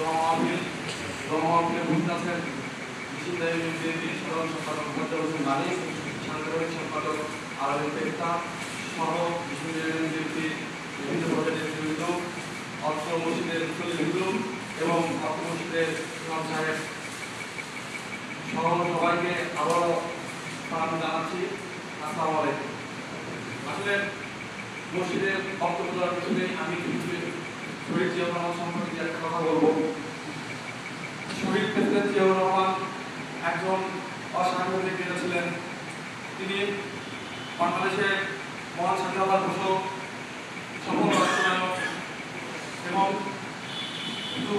দোয়া আছেন সাধারণ সম্পাদক মোহাম্মদ হোসেন মানিক, সাংগঠনিক সম্পাদক আরবি পেক্তা সহ বিশ্ববিদ্যালয়ের বিভিন্ন পর্যায়ের নেতৃবৃন্দ, অত্র মসজিদের মুসল্লিবৃন্দ এবং অত্র মসজিদের ইমাম সাহেব সহ সবাইকে আবারও সালাম জানাচ্ছি। আসসালামু আলাইকুম। আসলে মসজিদের বক্তব্য দেওয়ার পিছনে আমি শহীদ জিয়াউর রহমান সম্পর্কে একটা কথা বলবো। শহীদ প্রেসিডেন্ট জিয়াউর রহমান একজন অসাংবিধানিক নেতা ছিলেন। তিনি বাংলাদেশের মহান স্বাধীনতার ঘোষক, সফল রাষ্ট্রনায়ক এবং শুধু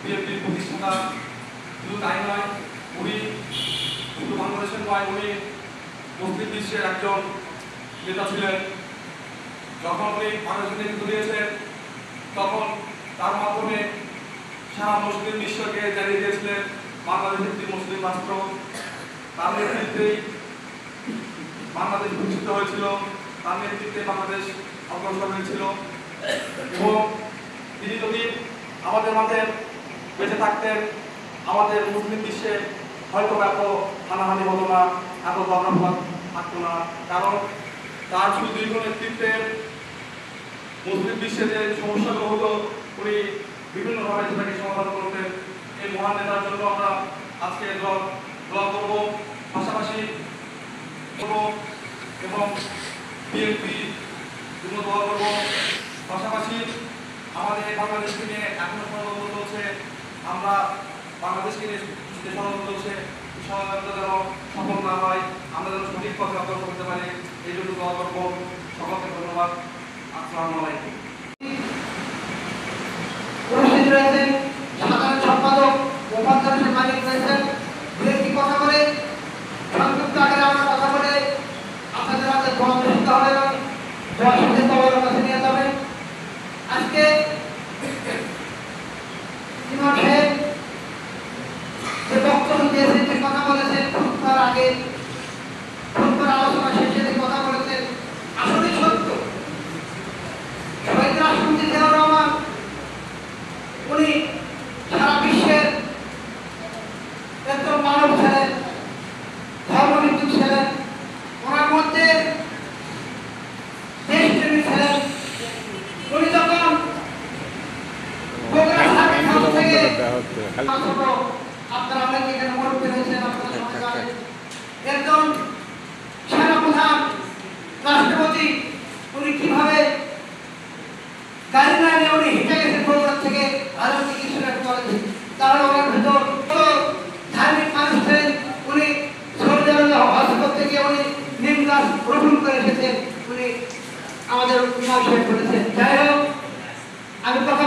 বিএনপির প্রতিষ্ঠাতা। শুধু তাই নয়, উনি শুধু বাংলাদেশের নয়, উনি মুসলিম বিশ্বের একজন নেতা ছিলেন। যখন উনি বাংলাদেশের নেতৃত্ব দিয়েছেন তখন তার মাধ্যমে সারা মুসলিম বিশ্বকে জানিয়ে দিয়েছিলেন বাংলাদেশ একটি মুসলিম রাষ্ট্র। তার নেতৃত্বেই বাংলাদেশ প্রতিষ্ঠিত হয়েছিল, তার নেতৃত্বে বাংলাদেশ অগ্রসর হয়েছিল। এবং তিনি যদি আমাদের মাঝে বেঁচে থাকতেন, আমাদের মুসলিম বিশ্বে হয়তো এত হানাহানি হতো না, এত দগ্রাভাব থাকতো না। কারণ তার সুদীর্ঘ নেতৃত্বের মুসলিম বিশ্বে যে সমস্যাগুলো হতো উনি বিভিন্নভাবে সেটাকে সমাধান করতেন। এই মহান নেতার জন্য আমরা আজকে দোয়া করব, পাশাপাশি এবং বিএনপি জন্য দোয়া করব। পাশাপাশি আমাদের বাংলাদেশকে নিয়ে এখনো ষড়যন্ত্র চলছে, আমরা বাংলাদেশকে নিয়ে যে ষড়যন্ত্র চলছে ষড়যন্ত্র যেন সফল না হয়, আমরা যেন সঠিক পথে অগ্রসর করতে পারি, এই জন্য দোয়া করব। সকলকে ধন্যবাদ। আসসালামু আলাইকুম। উপস্থিত রয়েছেন সাধারণ সম্পাদক মোহাম্মদ হোসেন মানিক রয়েছেন। একটি কথা বলে সংক্ষিপ্ত আকারে আমরা কথা বলে আপনাদের হাতে দোয়া অনুষ্ঠিত হবে এবং দোয়া শেষে তোমাদের কাছে নিয়ে যাবে। আজকে ইমাম সাহেব যে বক্তব্য দিয়েছেন, যে কথা বলেছেন, তার আগে আলোচনা শেষে যে কথা বলেছেন আসলে সত্য। শহীদ রাষ্ট্রপতি জিয়াউর রহমান উনি সারা বিশ্বের একজন মানব ছিলেন, ধর্মভিত্তিক ছিলেন, ওনার মধ্যে দেশপ্রেমী ছিলেন। উনি যখন আপনারা অনেকে এখানে মুরব্বী হয়েছেন, একজন সেনাপ্রধান রাষ্ট্রপতি উনি কিভাবে গাড়ি না নিয়ে উনি হেঁটে গেছেন কলকাতা থেকে রাজনৈতিক ইস্যুটাকে করেছে। তাহলে ওনার ভেতর ধার্মিক মানুষ ছিলেন। উনি সৌদি আরবে হজ করতে গিয়ে উনি নিম গাছ রোপণ করে এসেছেন, উনি আমাদের ইমাম সাহেব বলেছেন। যাই হোক, আমি কথা